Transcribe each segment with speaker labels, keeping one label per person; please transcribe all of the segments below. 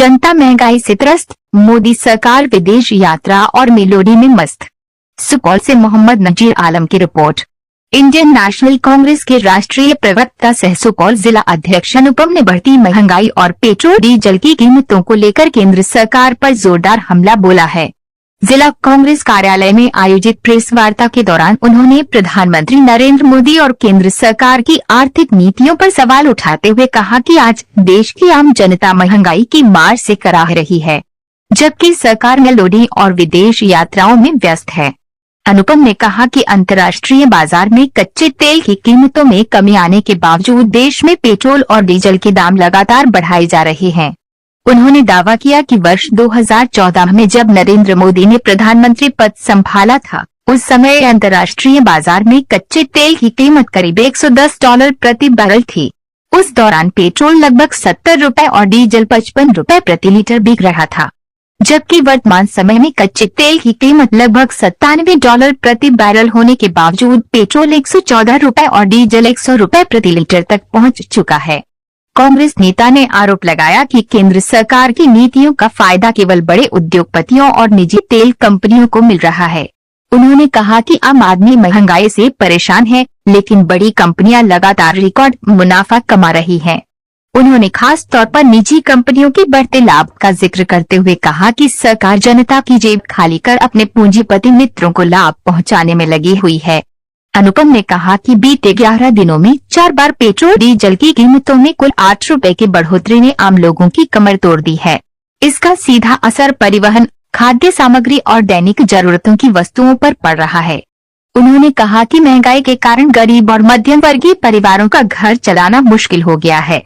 Speaker 1: जनता महंगाई से त्रस्त, मोदी सरकार विदेश यात्रा और मेलोडी में मस्त। सुपौल से मोहम्मद नजीर आलम की रिपोर्ट। इंडियन नेशनल कांग्रेस के राष्ट्रीय प्रवक्ता सह सुपौल जिला अध्यक्ष अनुपम ने बढ़ती महंगाई और पेट्रोल डीजल की कीमतों को लेकर केंद्र सरकार पर जोरदार हमला बोला है। जिला कांग्रेस कार्यालय में आयोजित प्रेस वार्ता के दौरान उन्होंने प्रधानमंत्री नरेंद्र मोदी और केंद्र सरकार की आर्थिक नीतियों पर सवाल उठाते हुए कहा कि आज देश की आम जनता महंगाई की मार से कराह रही है, जबकि सरकार मेलोडी और विदेश यात्राओं में व्यस्त है। अनुपम ने कहा कि अंतर्राष्ट्रीय बाजार में कच्चे तेल की कीमतों में कमी आने के बावजूद देश में पेट्रोल और डीजल के दाम लगातार बढ़ाए जा रहे हैं। उन्होंने दावा किया कि वर्ष 2014 में जब नरेंद्र मोदी ने प्रधानमंत्री पद संभाला था, उस समय अंतर्राष्ट्रीय बाजार में कच्चे तेल की कीमत करीब $110 प्रति बैरल थी। उस दौरान पेट्रोल लगभग 70 रुपए और डीजल 55 रुपए प्रति लीटर बिक रहा था, जबकि वर्तमान समय में कच्चे तेल की कीमत लगभग $97 प्रति बैरल होने के बावजूद पेट्रोल 114 रुपए और डीजल 100 रुपए प्रति लीटर तक पहुंच चुका है। कांग्रेस नेता ने आरोप लगाया कि केंद्र सरकार की नीतियों का फायदा केवल बड़े उद्योगपतियों और निजी तेल कंपनियों को मिल रहा है। उन्होंने कहा कि आम आदमी महंगाई से परेशान है, लेकिन बड़ी कंपनियां लगातार रिकॉर्ड मुनाफा कमा रही हैं। उन्होंने खास तौर पर निजी कंपनियों के बढ़ते लाभ का जिक्र करते हुए कहा कि सरकार जनता की जेब खाली कर अपने पूंजीपति मित्रों को लाभ पहुंचाने में लगी हुई है। अनुपम ने कहा कि बीते 11 दिनों में 4 बार पेट्रोल डीजल की कीमतों में कुल 8 रुपए की बढ़ोतरी ने आम लोगों की कमर तोड़ दी है। इसका सीधा असर परिवहन, खाद्य सामग्री और दैनिक जरूरतों की वस्तुओं पर पड़ रहा है। उन्होंने कहा कि महंगाई के कारण गरीब और मध्यम वर्गीय परिवारों का घर चलाना मुश्किल हो गया है।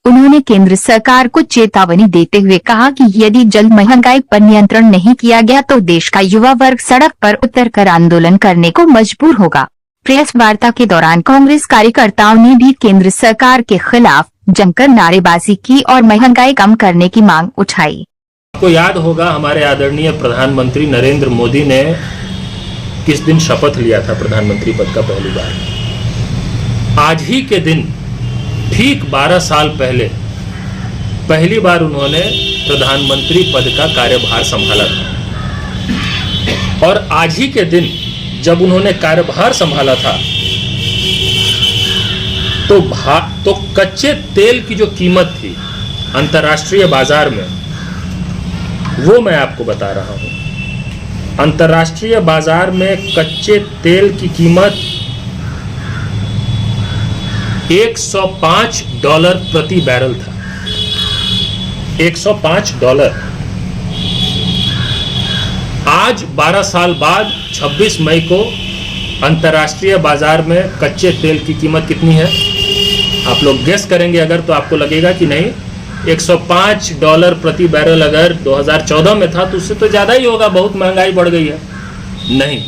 Speaker 1: उन्होंने केंद्र सरकार को चेतावनी देते हुए कहा कि यदि जल्द महंगाई पर नियंत्रण नहीं किया गया तो देश का युवा वर्ग सड़क पर उतरकर आंदोलन करने को मजबूर होगा। प्रेस वार्ता के दौरान कांग्रेस कार्यकर्ताओं ने भी केंद्र सरकार के खिलाफ जमकर नारेबाजी की और महंगाई कम करने की मांग उठाई।
Speaker 2: आपको याद होगा हमारे आदरणीय प्रधानमंत्री नरेंद्र मोदी ने किस दिन शपथ लिया था प्रधानमंत्री पद का पहली बार। आज ही के दिन ठीक 12 साल पहले पहली बार उन्होंने प्रधानमंत्री पद का कार्यभार संभाला था और आज ही के दिन जब उन्होंने कार्यभार संभाला था तो कच्चे तेल की जो कीमत थी अंतर्राष्ट्रीय बाजार में, वो मैं आपको बता रहा हूं। अंतर्राष्ट्रीय बाजार में कच्चे तेल की कीमत $105 प्रति बैरल था। $105। आज 12 साल बाद 26 मई को अंतर्राष्ट्रीय बाजार में कच्चे तेल की कीमत कितनी है? आप लोग गेस करेंगे अगर तो आपको लगेगा कि नहीं, $105 प्रति बैरल अगर 2014 में था तो उससे तो ज़्यादा ही होगा, बहुत महंगाई बढ़ गई है। नहीं,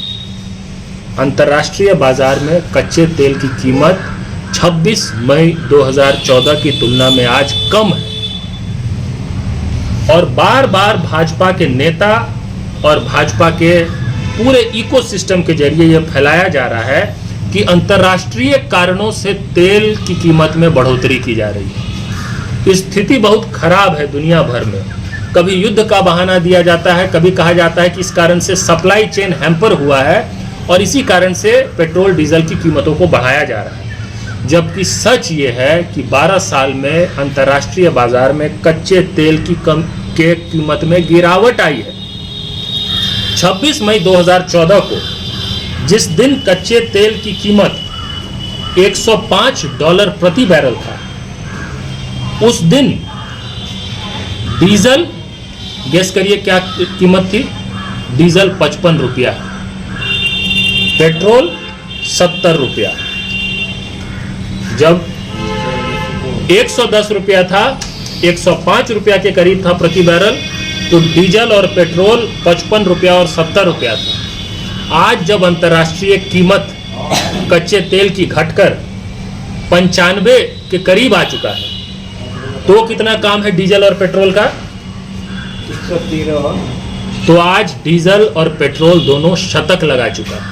Speaker 2: अंतर्राष्ट्रीय बाजार में कच्चे तेल की कीमत 26 मई 2014 की तुलना में आज कम है। और बार बार भाजपा के नेता और भाजपा के पूरे इकोसिस्टम के जरिए यह फैलाया जा रहा है कि अंतर्राष्ट्रीय कारणों से तेल की कीमत में बढ़ोतरी की जा रही है। स्थिति बहुत खराब है दुनिया भर में। कभी युद्ध का बहाना दिया जाता है, कभी कहा जाता है कि इस कारण से सप्लाई चेन हैम्पर हुआ है और इसी कारण से पेट्रोल डीजल की कीमतों को बढ़ाया जा रहा है। जबकि सच ये है कि 12 साल में अंतर्राष्ट्रीय बाजार में कच्चे तेल की कीमत में गिरावट आई है। 26 मई 2014 को जिस दिन कच्चे तेल की कीमत $105 प्रति बैरल था, उस दिन डीजल, गेस करिए क्या कीमत थी? डीजल 55 रुपया, पेट्रोल 70 रुपया। जब 110 रुपया था, 105 रुपया के करीब था प्रति बैरल, तो डीजल और पेट्रोल 55 रुपया और 70 रुपया था। आज जब अंतर्राष्ट्रीय कीमत कच्चे तेल की घटकर 95 के करीब आ चुका है, तो कितना काम है डीजल और पेट्रोल का? तो आज डीजल और पेट्रोल दोनों शतक लगा चुका है।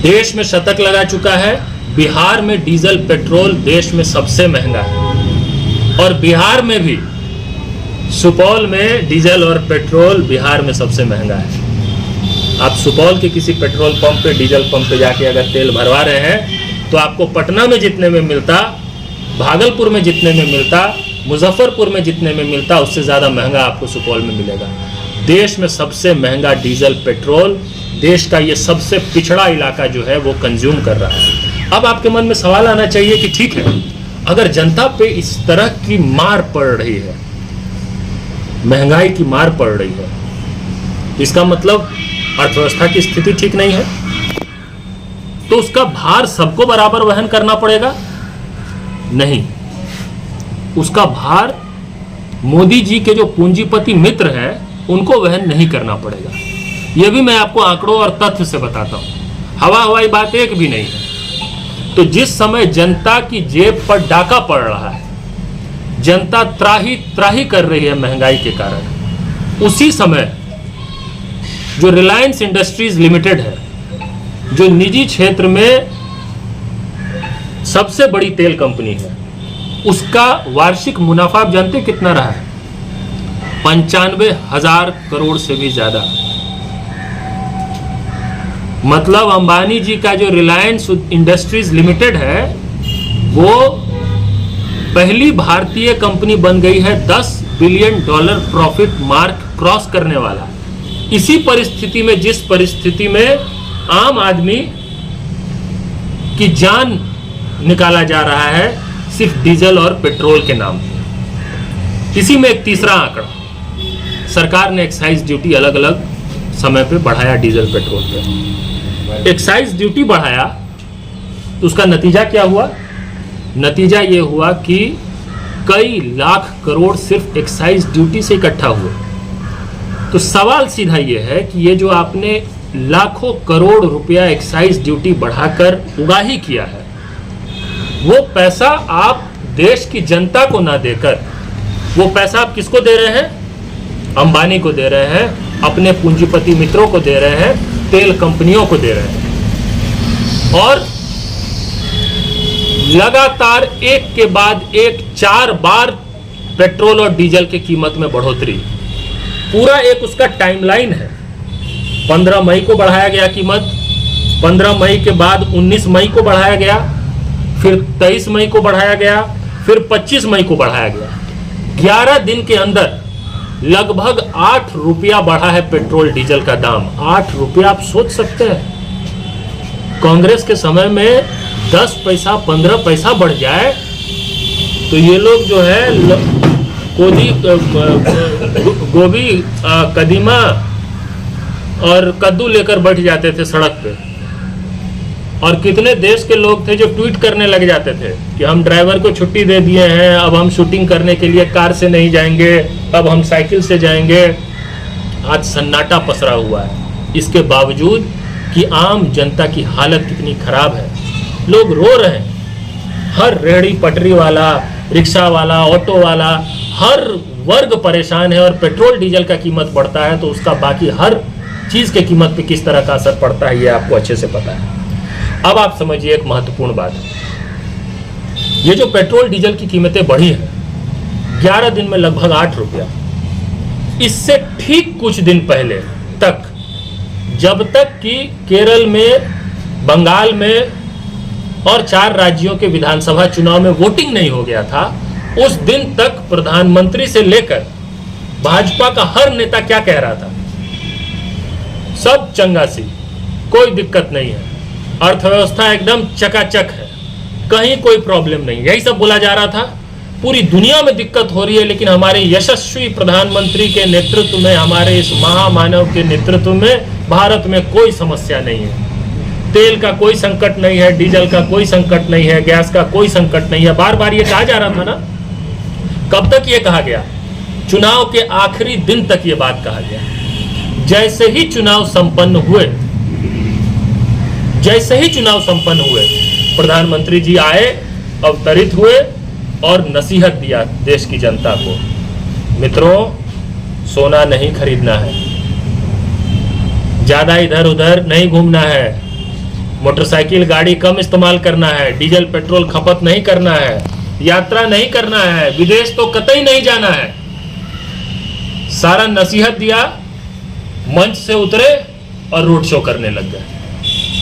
Speaker 2: देश में शतक लगा चुका है। बिहार में डीजल पेट्रोल देश में सबसे महंगा है और बिहार में भी सुपौल में डीजल और पेट्रोल बिहार में सबसे महंगा है। आप सुपौल के किसी पेट्रोल पंप पे, डीजल पंप पे जाके अगर तेल भरवा रहे हैं तो आपको पटना में जितने में मिलता, भागलपुर में जितने में मिलता, मुजफ्फरपुर में जितने में मिलता, उससे ज़्यादा महंगा आपको सुपौल में मिलेगा। देश में सबसे महंगा डीजल पेट्रोल देश का ये सबसे पिछड़ा इलाका जो है वो कंज्यूम कर रहा है। अब आपके मन में सवाल आना चाहिए कि ठीक है, अगर जनता पे इस तरह की मार पड़ रही है, महंगाई की मार पड़ रही है, इसका मतलब अर्थव्यवस्था की स्थिति ठीक नहीं है, तो उसका भार सबको बराबर वहन करना पड़ेगा? नहीं, उसका भार मोदी जी के जो पूंजीपति मित्र हैं उनको वहन नहीं करना पड़ेगा। यह भी मैं आपको आंकड़ों और तथ्य से बताता हूं, हवाई बात एक भी नहीं है। तो जिस समय जनता की जेब पर डाका पड़ रहा है, जनता त्राही त्राही कर रही है महंगाई के कारण, उसी समय जो रिलायंस इंडस्ट्रीज लिमिटेड है, जो निजी क्षेत्र में सबसे बड़ी तेल कंपनी है, उसका वार्षिक मुनाफा आप जानते कितना रहा है? 95,000 करोड़ से भी ज्यादा। मतलब अंबानी जी का जो रिलायंस इंडस्ट्रीज लिमिटेड है वो पहली भारतीय कंपनी बन गई है $10 बिलियन प्रॉफिट मार्क क्रॉस करने वाला। इसी परिस्थिति में, जिस परिस्थिति में आम आदमी की जान निकाला जा रहा है सिर्फ डीजल और पेट्रोल के नाम पे। इसी में एक तीसरा आंकड़ा, सरकार ने एक्साइज ड्यूटी अलग अलग समय पे बढ़ाया डीजल पेट्रोल पे। एक्साइज ड्यूटी बढ़ाया तो उसका नतीजा क्या हुआ? नतीजा ये हुआ कि कई लाख करोड़ सिर्फ एक्साइज ड्यूटी से इकट्ठा हुए। तो सवाल सीधा ये है कि ये जो आपने लाखों करोड़ रुपया एक्साइज ड्यूटी बढ़ाकर उगाही किया है, वो पैसा आप देश की जनता को ना देकर, वो पैसा आप किसको दे रहे हैं? अंबानी को दे रहे हैं, अपने पूंजीपति मित्रों को दे रहे हैं, तेल कंपनियों को दे रहे हैं। और लगातार एक के बाद एक 4 बार पेट्रोल और डीजल की कीमत में बढ़ोतरी, पूरा एक उसका टाइमलाइन है। 15 मई को बढ़ाया गया कीमत, 15 मई के बाद 19 मई को बढ़ाया गया, फिर 23 मई को बढ़ाया गया, फिर 25 मई को बढ़ाया गया। 11 दिन के अंदर लगभग 8 रुपया बढ़ा है पेट्रोल डीजल का दाम। 8 रुपया, आप सोच सकते हैं कांग्रेस के समय में 10 पैसा 15 पैसा बढ़ जाए तो ये लोग जो है गोभी, कदीमा और कद्दू लेकर बैठ जाते थे सड़क पे। और कितने देश के लोग थे जो ट्वीट करने लग जाते थे कि हम ड्राइवर को छुट्टी दे दिए हैं, अब हम शूटिंग करने के लिए कार से नहीं जाएंगे, अब हम साइकिल से जाएंगे। आज सन्नाटा पसरा हुआ है, इसके बावजूद कि आम जनता की हालत कितनी खराब है। लोग रो रहे हैं, हर रेहड़ी पटरी वाला, रिक्शा वाला, ऑटो वाला, हर वर्ग परेशान है। और पेट्रोल डीजल का कीमत बढ़ता है तो उसका बाकी हर चीज़ के कीमत पे किस तरह का असर पड़ता है ये आपको अच्छे से पता है। अब आप समझिए एक महत्वपूर्ण बात, ये जो पेट्रोल डीजल की कीमतें बढ़ी हैं 11 दिन में लगभग 8 रुपया, इससे ठीक कुछ दिन पहले तक, जब तक कि केरल में, बंगाल में और 4 राज्यों के विधानसभा चुनाव में वोटिंग नहीं हो गया था, उस दिन तक प्रधानमंत्री से लेकर भाजपा का हर नेता क्या कह रहा था? सब चंगासी, कोई दिक्कत नहीं है, अर्थव्यवस्था एकदम चकाचक है, कहीं कोई प्रॉब्लम नहीं, यही सब बोला जा रहा था। पूरी दुनिया में दिक्कत हो रही है, लेकिन हमारे यशस्वी प्रधानमंत्री के नेतृत्व में, हमारे इस महामानव के नेतृत्व में भारत में कोई समस्या नहीं है। तेल का कोई संकट नहीं है, डीजल का कोई संकट नहीं है, गैस का कोई संकट नहीं है। बार बार ये कहा जा रहा था ना। कब तक ये कहा गया? चुनाव के आखिरी दिन तक ये बात कहा गया। जैसे ही चुनाव संपन्न हुए, प्रधानमंत्री जी आए, अवतरित हुए और नसीहत दिया देश की जनता को, मित्रों सोना नहीं खरीदना है, ज्यादा इधर उधर नहीं घूमना है, मोटरसाइकिल गाड़ी कम इस्तेमाल करना है, डीजल पेट्रोल खपत नहीं करना है, यात्रा नहीं करना है, विदेश तो कतई नहीं जाना है। सारा नसीहत दिया, मंच से उतरे और रोड शो करने लग गए।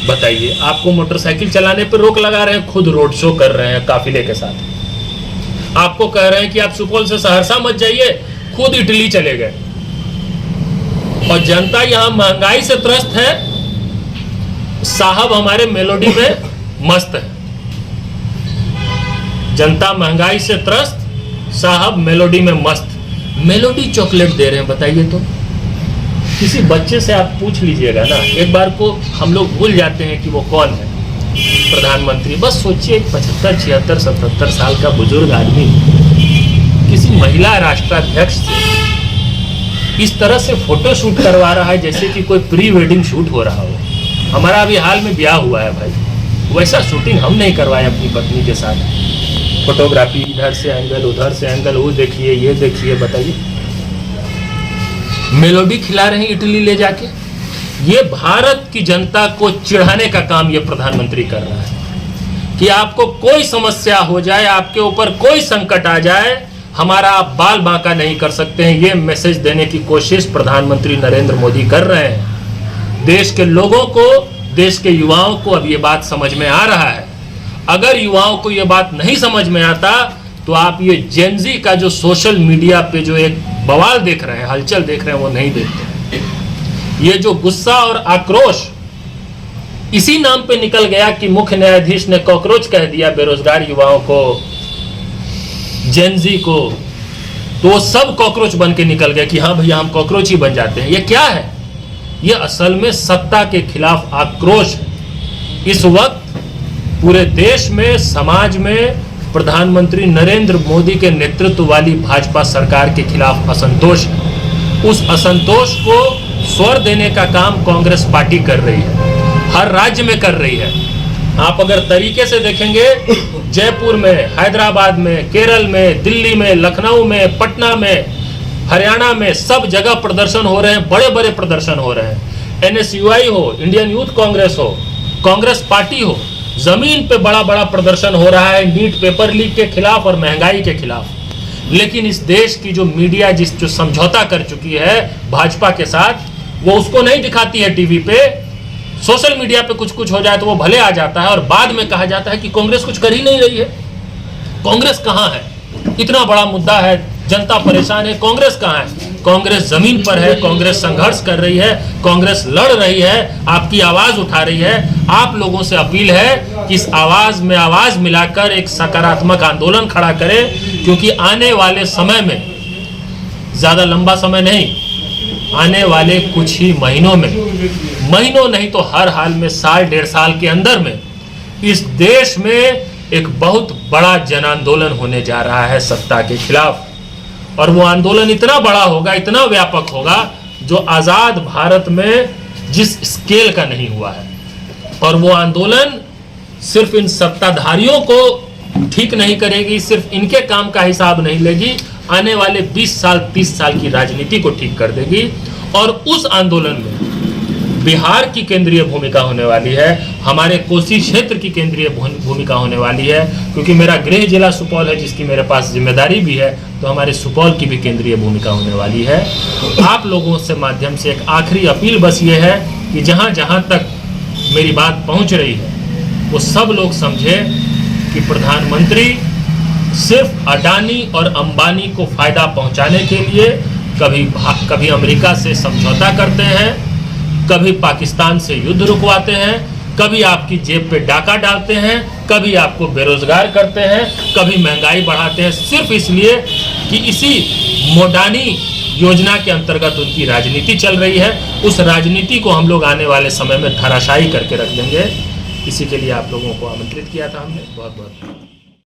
Speaker 2: बताइए, आपको मोटरसाइकिल चलाने पर रोक लगा रहे हैं, खुद रोड शो कर रहे हैं काफिले के साथ। आपको कह रहे हैं कि आप सुपौल से सहरसा मत जाइए, खुद इटली चले गए। और जनता यहां महंगाई से त्रस्त है, साहब हमारे मेलोडी में मस्त है। जनता महंगाई से त्रस्त, साहब मेलोडी में मस्त। मेलोडी चॉकलेट दे रहे हैं, बताइए तो। किसी बच्चे से आप पूछ लीजिएगा ना, एक बार को हम लोग भूल जाते हैं कि वो कौन है प्रधानमंत्री। बस सोचिए, 75, 76, 77 साल का बुजुर्ग आदमी किसी महिला राष्ट्राध्यक्ष से इस तरह से फोटो शूट करवा रहा है जैसे कि कोई प्री वेडिंग शूट हो रहा हो। हमारा अभी हाल में ब्याह हुआ है भाई, वैसा शूटिंग हम नहीं करवाए अपनी पत्नी के साथ। फोटोग्राफी, इधर से एंगल, उधर से एंगल, वो देखिए, ये देखिए। बताइए, मेलोडी खिला रहे हैं इटली ले जाके। ये भारत की जनता को चिढ़ाने का काम ये प्रधानमंत्री कर रहा है कि आपको कोई समस्या हो जाए, आपके ऊपर कोई संकट आ जाए, हमारा आप बाल बांका नहीं कर सकते हैं। ये मैसेज देने की कोशिश प्रधानमंत्री नरेंद्र मोदी कर रहे हैं। देश के लोगों को, देश के युवाओं को अब ये बात समझ में आ रहा है। अगर युवाओं को ये बात नहीं समझ में आता तो आप ये जेनजी का जो सोशल मीडिया पे जो एक बवाल देख रहे हैं, हलचल देख रहे हैं, वो नहीं देखते। ये जो गुस्सा और आक्रोश इसी नाम पे निकल गया कि मुख्य न्यायाधीश ने कॉकरोच कह दिया बेरोजगार युवाओं को, जेनजी को, तो वो सब कॉकरोच बन के निकल गए कि हाँ भैया हम कॉकरोच ही बन जाते हैं। ये क्या है? ये असल में सत्ता के खिलाफ आक्रोश है। इस वक्त पूरे देश में, समाज में प्रधानमंत्री नरेंद्र मोदी के नेतृत्व वाली भाजपा सरकार के खिलाफ असंतोष है। उस असंतोष को स्वर देने का काम कांग्रेस पार्टी कर रही है, हर राज्य में कर रही है। आप अगर तरीके से देखेंगे, जयपुर में, हैदराबाद में, केरल में, दिल्ली में, लखनऊ में, पटना में, हरियाणा में, सब जगह प्रदर्शन हो रहे हैं, बड़े बड़े प्रदर्शन हो रहे हैं। एनएसयूआई हो, इंडियन यूथ कांग्रेस हो, कांग्रेस पार्टी हो, जमीन पे बड़ा बड़ा प्रदर्शन हो रहा है नीट पेपर लीक के खिलाफ और महंगाई के खिलाफ। लेकिन इस देश की जो मीडिया जो समझौता कर चुकी है भाजपा के साथ, वो उसको नहीं दिखाती है टीवी पे। सोशल मीडिया पे कुछ कुछ हो जाए तो वो भले आ जाता है और बाद में कहा जाता है कि कांग्रेस कुछ कर ही नहीं रही है। कांग्रेस कहाँ है? इतना बड़ा मुद्दा है, जनता परेशान है, कांग्रेस कहाँ है? कांग्रेस जमीन पर है, कांग्रेस संघर्ष कर रही है, कांग्रेस लड़ रही है, आपकी आवाज उठा रही है। आप लोगों से अपील है कि इस आवाज में आवाज मिलाकर एक सकारात्मक आंदोलन खड़ा करें, क्योंकि आने वाले समय में, ज्यादा लंबा समय नहीं, आने वाले कुछ ही महीनों में, महीनों नहीं तो हर हाल में साल, 1.5 साल के अंदर में इस देश में एक बहुत बड़ा जन आंदोलन होने जा रहा है सत्ता के खिलाफ। और वो आंदोलन इतना बड़ा होगा, इतना व्यापक होगा, जो आजाद भारत में जिस स्केल का नहीं हुआ है। और वो आंदोलन सिर्फ इन सत्ताधारियों को ठीक नहीं करेगी, सिर्फ इनके काम का हिसाब नहीं लेगी, आने वाले 20 साल 30 साल की राजनीति को ठीक कर देगी। और उस आंदोलन में बिहार की केंद्रीय भूमिका होने वाली है, हमारे कोसी क्षेत्र की केंद्रीय भूमिका होने वाली है, क्योंकि मेरा गृह जिला सुपौल है जिसकी मेरे पास जिम्मेदारी भी है, तो हमारे सुपौल की भी केंद्रीय भूमिका होने वाली है। आप लोगों से माध्यम से एक आखिरी अपील बस ये है कि जहाँ जहाँ तक मेरी बात पहुँच रही है वो सब लोग समझे कि प्रधानमंत्री सिर्फ अडानी और अंबानी को फायदा पहुँचाने के लिए कभी अमेरिका से समझौता करते हैं, कभी पाकिस्तान से युद्ध रुकवाते हैं, कभी आपकी जेब पे डाका डालते हैं, कभी आपको बेरोजगार करते हैं, कभी महंगाई बढ़ाते हैं, सिर्फ इसलिए कि इसी मोडानी योजना के अंतर्गत उनकी राजनीति चल रही है। उस राजनीति को हम लोग आने वाले समय में धराशायी करके रख देंगे। इसी के लिए आप लोगों को आमंत्रित किया था हमने। बहुत बहुत